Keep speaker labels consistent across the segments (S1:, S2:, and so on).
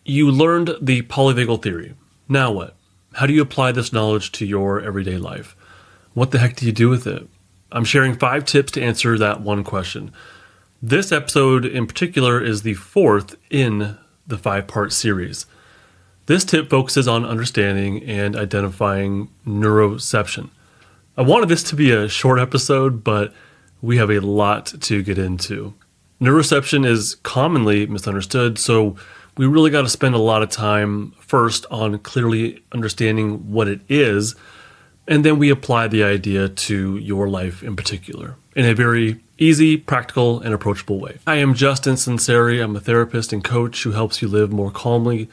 S1: You learned the polyvagal theory. Now what? How do you apply this knowledge to your everyday life? What the heck do you do with it? I'm sharing 5 tips to answer that one question. This episode in particular is the 4th in the 5-part series. This tip focuses on understanding and identifying neuroception. I wanted this to be a short episode, but we have a lot to get into. Neuroception is commonly misunderstood, so we really got to spend a lot of time first on clearly understanding what it is, and then we apply the idea to your life in particular in a very easy, practical, and approachable way. I am Justin Sunseri. I'm a therapist and coach who helps you live more calmly,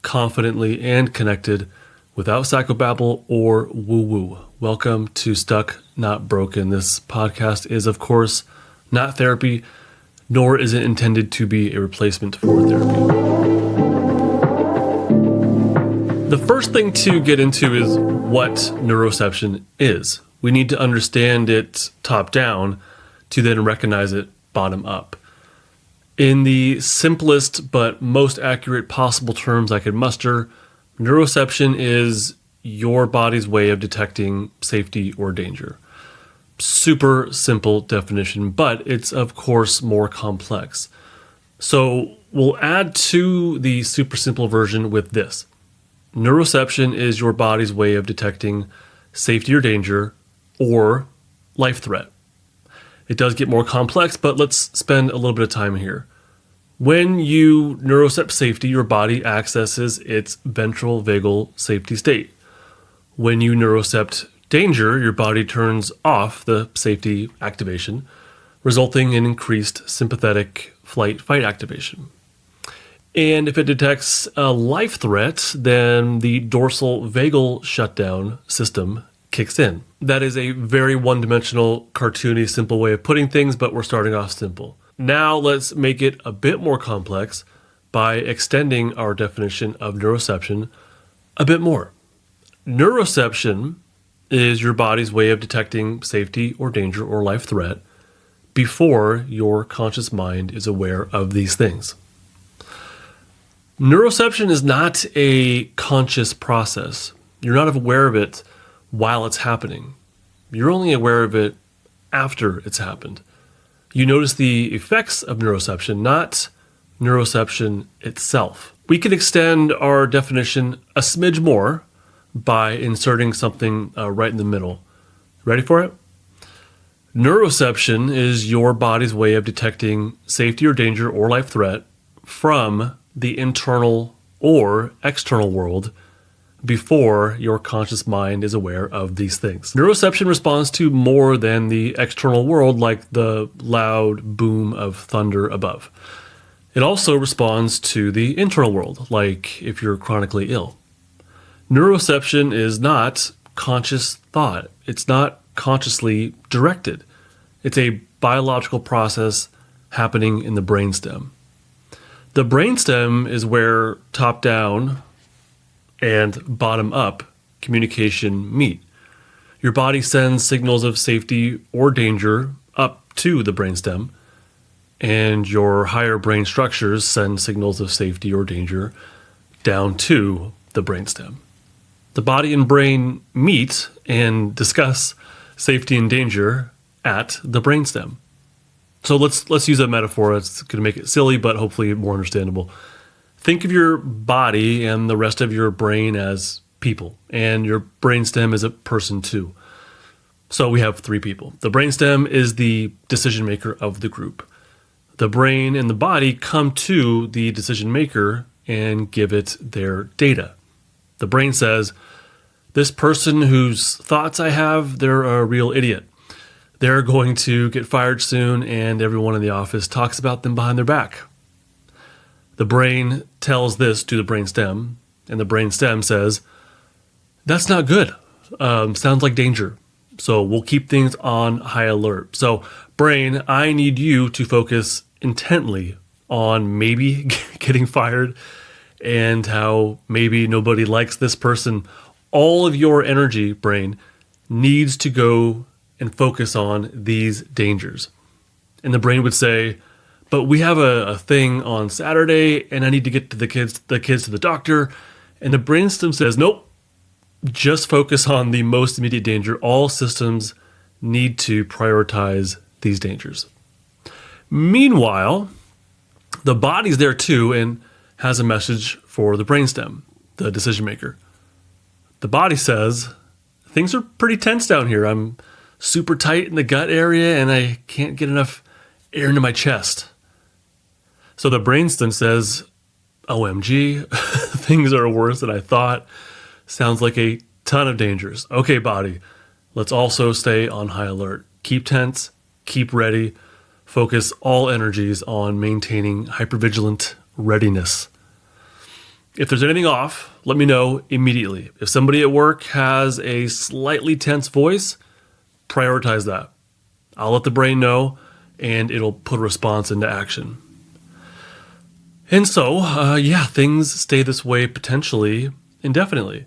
S1: confidently, and connected without psychobabble or woo-woo. Welcome to Stuck, Not Broken. This podcast is, of course, not therapy, nor is it intended to be a replacement for therapy. The first thing to get into is what neuroception is. We need to understand it top down to then recognize it bottom up. In the simplest but most accurate possible terms I could muster, neuroception is your body's way of detecting safety or danger. Super simple definition, but it's of course more complex. So we'll add to the super simple version with this. Neuroception is your body's way of detecting safety or danger or life threat. It does get more complex, but let's spend a little bit of time here. When you neurocept safety, your body accesses its ventral vagal safety state. When you neurocept danger, your body turns off the safety activation, resulting in increased sympathetic flight-fight activation. And if it detects a life threat, then the dorsal vagal shutdown system kicks in. That is a very one-dimensional, cartoony, simple way of putting things, but we're starting off simple. Now let's make it a bit more complex by extending our definition of neuroception a bit more. Neuroception is your body's way of detecting safety or danger or life threat before your conscious mind is aware of these things. Neuroception is not a conscious process. You're not aware of it while it's happening. You're only aware of it after it's happened. You notice the effects of neuroception, not neuroception itself. We can extend our definition a smidge more by inserting something right in the middle. Ready for it? Neuroception is your body's way of detecting safety or danger or life threat from the internal or external world before your conscious mind is aware of these things. Neuroception responds to more than the external world, like the loud boom of thunder above. It also responds to the internal world, like if you're chronically ill. Neuroception is not conscious thought. It's not consciously directed. It's a biological process happening in the brainstem. The brainstem is where top-down and bottom-up communication meet. Your body sends signals of safety or danger up to the brainstem, and your higher brain structures send signals of safety or danger down to the brainstem. The body and brain meet and discuss safety and danger at the brainstem. So let's use a metaphor. It's going to make it silly, but hopefully more understandable. Think of your body and the rest of your brain as people, and your brainstem is a person too. So we have 3 people. The brainstem is the decision maker of the group. The brain and the body come to the decision maker and give it their data. The brain says, this person whose thoughts I have, they're a real idiot. They're going to get fired soon, and everyone in the office talks about them behind their back. The brain tells this to the brainstem, and the brainstem says, that's not good. Sounds like danger. So we'll keep things on high alert. So brain, I need you to focus intently on maybe getting fired and how maybe nobody likes this person. All of your energy, brain, needs to go and focus on these dangers. And the brain would say, but we have a thing on Saturday and I need to get to the kids to the doctor. And the brainstem says, nope, just focus on the most immediate danger. All systems need to prioritize these dangers. Meanwhile, the body's there too and has a message for the brainstem, the decision maker. The body says, things are pretty tense down here. I'm super tight in the gut area and I can't get enough air into my chest. So the brainstem says, OMG, things are worse than I thought. Sounds like a ton of dangers. Okay, body, let's also stay on high alert. Keep tense, keep ready, focus all energies on maintaining hypervigilant readiness. If there's anything off, let me know immediately. If somebody at work has a slightly tense voice, prioritize that. I'll let the brain know and it'll put a response into action. And so, things stay this way potentially indefinitely.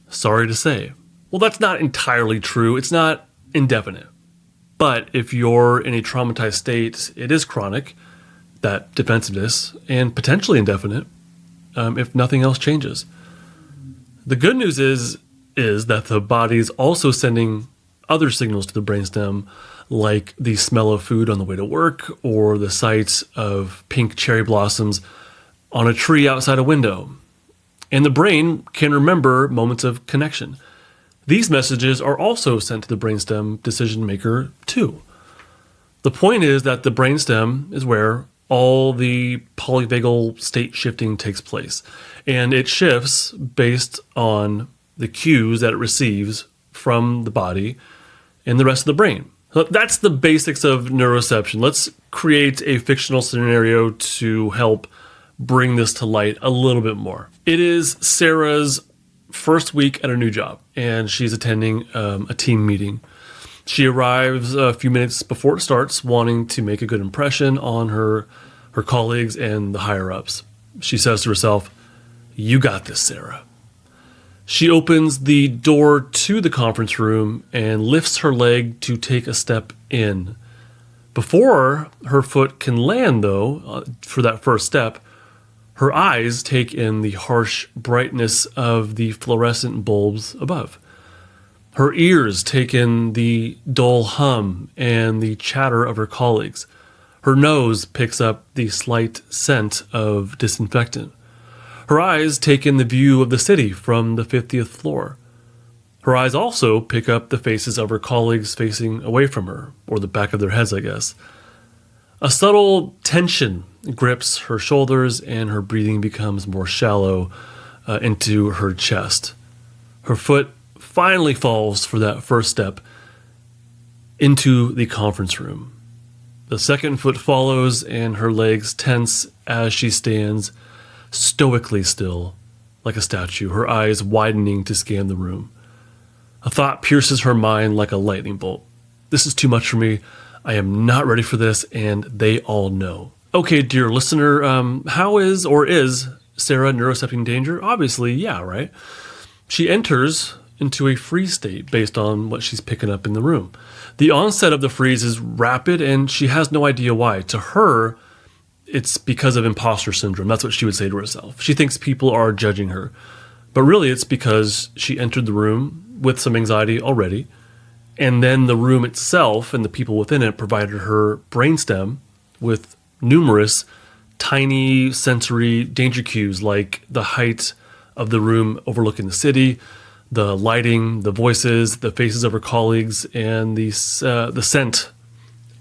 S1: Sorry to say. Well, that's not entirely true. It's not indefinite. But if you're in a traumatized state, it is chronic, that defensiveness, and potentially indefinite, if nothing else changes. The good news is that the body's also sending other signals to the brainstem, like the smell of food on the way to work or the sight of pink cherry blossoms on a tree outside a window. And the brain can remember moments of connection. These messages are also sent to the brainstem decision maker too. The point is that the brainstem is where all the polyvagal state shifting takes place. And it shifts based on the cues that it receives from the body and the rest of the brain. So that's the basics of neuroception. Let's create a fictional scenario to help bring this to light a little bit more. It is Sarah's first week at a new job, and she's attending a team meeting. She arrives a few minutes before it starts, wanting to make a good impression on her colleagues and the higher-ups. She says to herself, "You got this, Sarah." She opens the door to the conference room and lifts her leg to take a step in. Before her foot can land, though, for that first step, her eyes take in the harsh brightness of the fluorescent bulbs above. Her ears take in the dull hum and the chatter of her colleagues. Her nose picks up the slight scent of disinfectant. Her eyes take in the view of the city from the 50th floor. Her eyes also pick up the faces of her colleagues facing away from her, or the back of their heads, I guess. A subtle tension grips her shoulders and her breathing becomes more shallow into her chest. Her foot finally falls for that first step into the conference room. The second foot follows and her legs tense as she stands stoically still, like a statue, her eyes widening to scan the room. A thought pierces her mind like a lightning bolt. This is too much for me. I am not ready for this, and they all know. Okay, dear listener, how is Sarah neurocepting danger? Obviously, yeah, right? She enters into a freeze state based on what she's picking up in the room. The onset of the freeze is rapid, and she has no idea why. To her, it's because of imposter syndrome. That's what she would say to herself. She thinks people are judging her. But really, it's because she entered the room with some anxiety already, and then the room itself and the people within it provided her brainstem with numerous tiny sensory danger cues, like the height of the room overlooking the city, the lighting, the voices, the faces of her colleagues, and the scent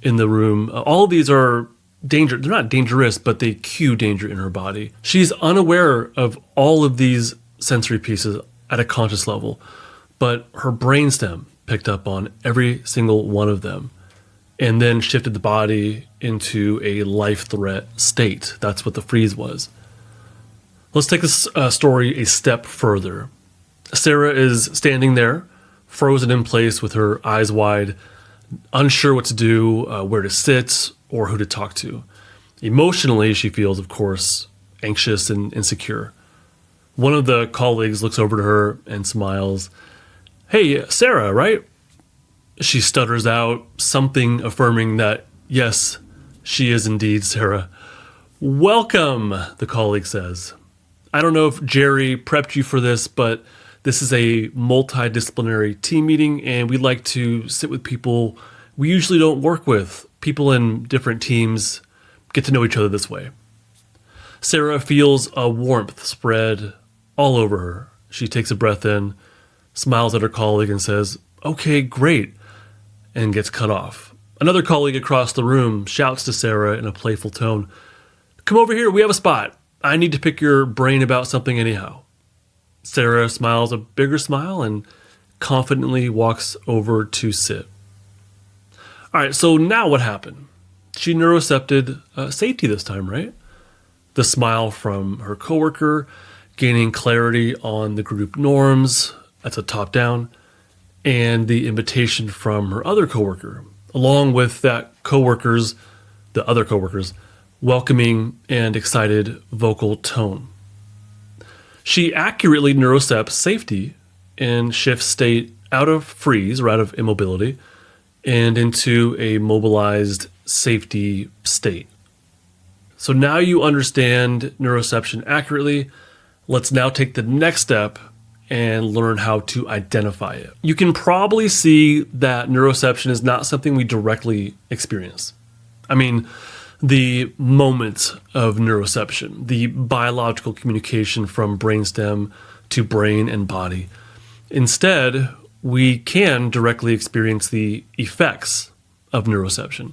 S1: in the room. All of these are danger. They're not dangerous, but they cue danger in her body. She's unaware of all of these sensory pieces at a conscious level, but her brainstem picked up on every single one of them and then shifted the body into a life threat state. That's what the freeze was. Let's take this story a step further. Sarah is standing there, frozen in place with her eyes wide, unsure what to do, where to sit, or who to talk to. Emotionally, she feels, of course, anxious and insecure. One of the colleagues looks over to her and smiles. "Hey, Sarah, right?" She stutters out something affirming that, yes, She is indeed, Sarah. Welcome, the colleague says. I don't know if Jerry prepped you for this, but this is a multidisciplinary team meeting, and we like to sit with people we usually don't work with. People in different teams get to know each other this way. Sarah feels a warmth spread all over her. She takes a breath in, smiles at her colleague and says, "Okay, great," and gets cut off. Another colleague across the room shouts to Sarah in a playful tone, "Come over here, we have a spot. I need to pick your brain about something anyhow." Sarah smiles a bigger smile and confidently walks over to sit. All right, so now what happened? She neurocepted safety this time, right? The smile from her coworker, gaining clarity on the group norms, that's a top down, and the invitation from her other coworker, along with the other coworkers, welcoming and excited vocal tone. She accurately neurocepts safety and shifts state out of freeze or out of immobility and into a mobilized safety state. So now you understand neuroception accurately. Let's now take the next step and learn how to identify it. You can probably see that neuroception is not something we directly experience. I mean, the moment of neuroception, the biological communication from brainstem to brain and body. Instead, we can directly experience the effects of neuroception.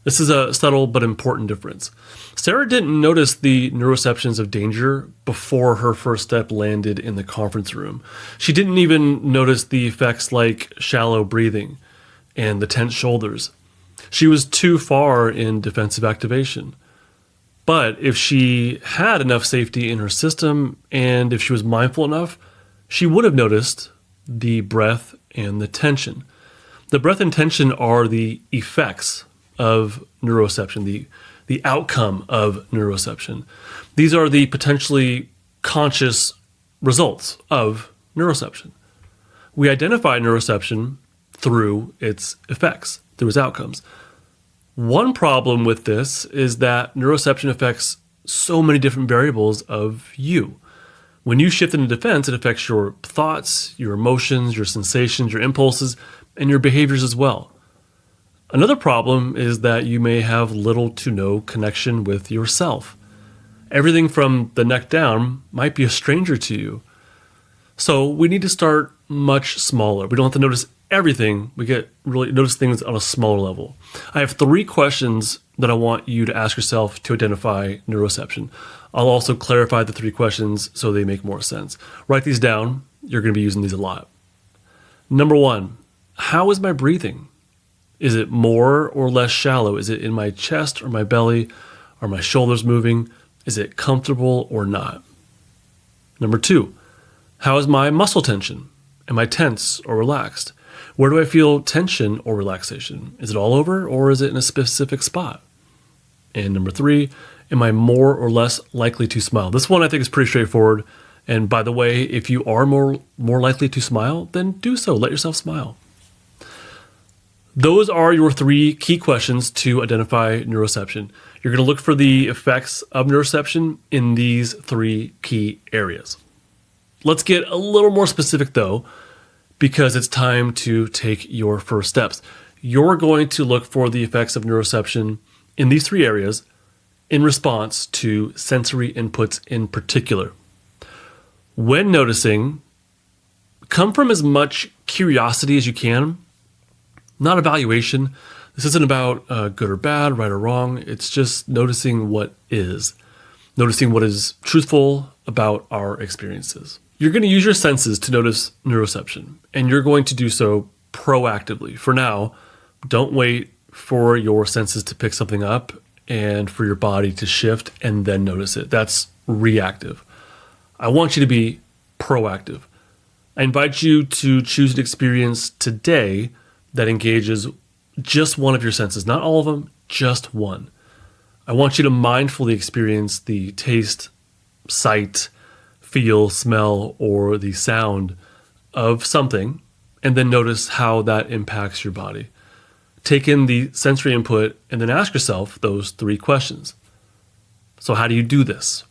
S1: This is a subtle but important difference. Sarah didn't notice the neuroceptions of danger before her first step landed in the conference room. She didn't even notice the effects like shallow breathing and the tense shoulders. She was too far in defensive activation. But if she had enough safety in her system and if she was mindful enough, she would have noticed the breath and the tension. The breath and tension are the effects of neuroception, the outcome of neuroception. These are the potentially conscious results of neuroception. We identify neuroception through its effects, through its outcomes. One problem with this is that neuroception affects so many different variables of you. When you shift into defense, it affects your thoughts, your emotions, your sensations, your impulses, and your behaviors as well. Another problem is that you may have little to no connection with yourself. Everything from the neck down might be a stranger to you. So we need to start much smaller. We don't have to notice everything. We get really notice things on a smaller level. I have 3 questions that I want you to ask yourself to identify neuroception. I'll also clarify the 3 questions so they make more sense. Write these down. You're going to be using these a lot. Number 1, how is my breathing? Is it more or less shallow? Is it in my chest or my belly? Are my shoulders moving? Is it comfortable or not? Number 2, how is my muscle tension? Am I tense or relaxed? Where do I feel tension or relaxation? Is it all over or is it in a specific spot? And number 3, am I more or less likely to smile? This one I think is pretty straightforward. And by the way, if you are more likely to smile, then do so. Let yourself smile. Those are your 3 key questions to identify neuroception. You're going to look for the effects of neuroception in these 3 key areas. Let's get a little more specific though, because it's time to take your first steps. You're going to look for the effects of neuroception in these 3 areas in response to sensory inputs in particular. When noticing, come from as much curiosity as you can, not evaluation. This isn't about good or bad, right or wrong. It's just noticing what is truthful about our experiences. You're going to use your senses to notice neuroception, and you're going to do so proactively. For now, don't wait for your senses to pick something up and for your body to shift and then notice it. That's reactive. I want you to be proactive. I invite you to choose an experience today that engages just one of your senses, not all of them, just one. I want you to mindfully experience the taste, sight, feel, smell, or the sound of something, and then notice how that impacts your body. Take in the sensory input and then ask yourself those 3 questions. So how do you do this?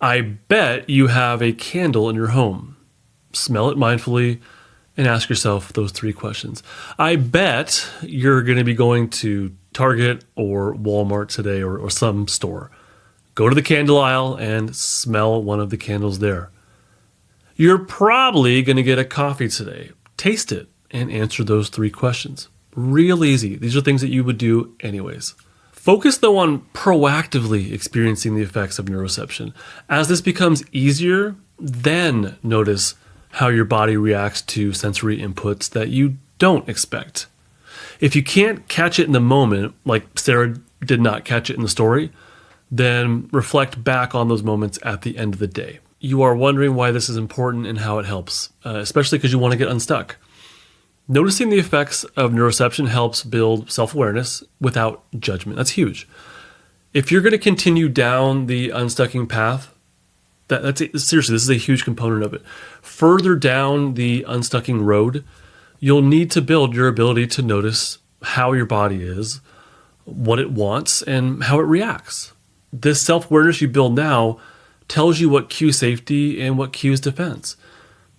S1: I bet you have a candle in your home. Smell it mindfully and ask yourself those 3 questions. I bet you're going to be going to Target or Walmart today or some store. Go to the candle aisle and smell one of the candles there. You're probably going to get a coffee today. Taste it and answer those 3 questions. Real easy. These are things that you would do anyways. Focus though on proactively experiencing the effects of neuroception. As this becomes easier, then notice how your body reacts to sensory inputs that you don't expect. If you can't catch it in the moment, like Sarah did not catch it in the story, then reflect back on those moments at the end of the day. You are wondering why this is important and how it helps, especially because you want to get unstuck. Noticing the effects of neuroception helps build self-awareness without judgment. That's huge. If you're going to continue down the unstucking path, seriously, this is a huge component of it. Further down the unstucking road, you'll need to build your ability to notice how your body is, what it wants, and how it reacts. This self-awareness you build now tells you what cues safety and what cues defense.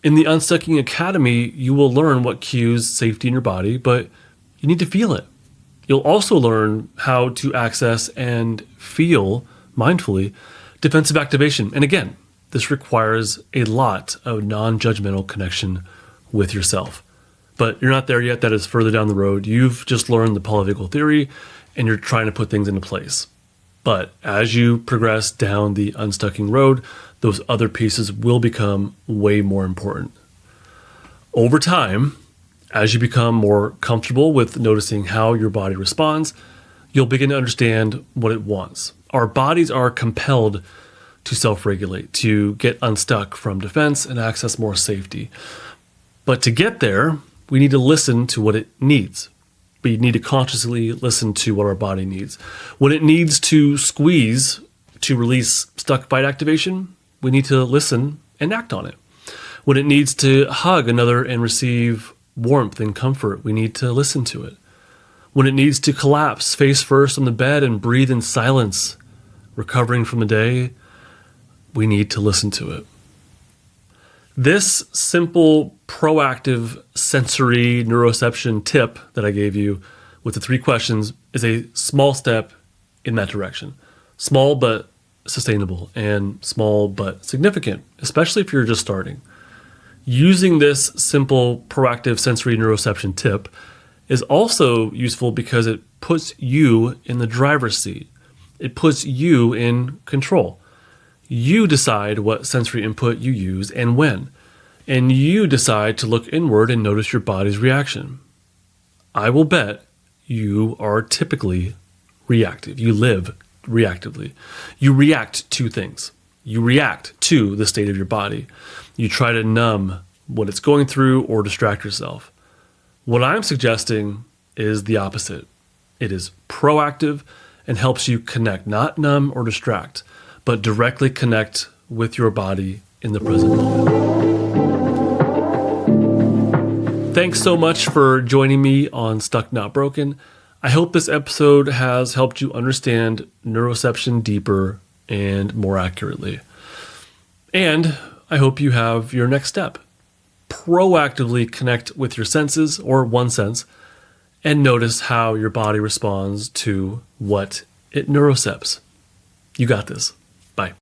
S1: In the Unstucking Academy, you will learn what cues safety in your body, but you need to feel it. You'll also learn how to access and feel mindfully defensive activation. And again, this requires a lot of non-judgmental connection with yourself. But you're not there yet. That is further down the road. You've just learned the Polyvagal Theory and you're trying to put things into place. But as you progress down the unstucking road, those other pieces will become way more important. Over time, as you become more comfortable with noticing how your body responds, you'll begin to understand what it wants. Our bodies are compelled to self-regulate, to get unstuck from defense and access more safety. But to get there, we need to listen to what it needs. We need to consciously listen to what our body needs. When it needs to squeeze to release stuck fight activation, we need to listen and act on it. When it needs to hug another and receive warmth and comfort, we need to listen to it. When it needs to collapse face first on the bed and breathe in silence, recovering from the day, we need to listen to it. This simple, proactive sensory neuroception tip that I gave you with the 3 questions is a small step in that direction. Small but sustainable, and small but significant, especially if you're just starting. Using this simple, proactive sensory neuroception tip is also useful because it puts you in the driver's seat. It puts you in control. You decide what sensory input you use and when. And you decide to look inward and notice your body's reaction. I will bet you are typically reactive. You live reactively. You react to things. You react to the state of your body. You try to numb what it's going through or distract yourself. What I'm suggesting is the opposite. It is proactive and helps you connect, not numb or distract, but directly connect with your body in the present moment. Thanks so much for joining me on Stuck Not Broken. I hope this episode has helped you understand neuroception deeper and more accurately. And I hope you have your next step. Proactively connect with your senses, or one sense, and notice how your body responds to what it neurocepts. You got this. Bye.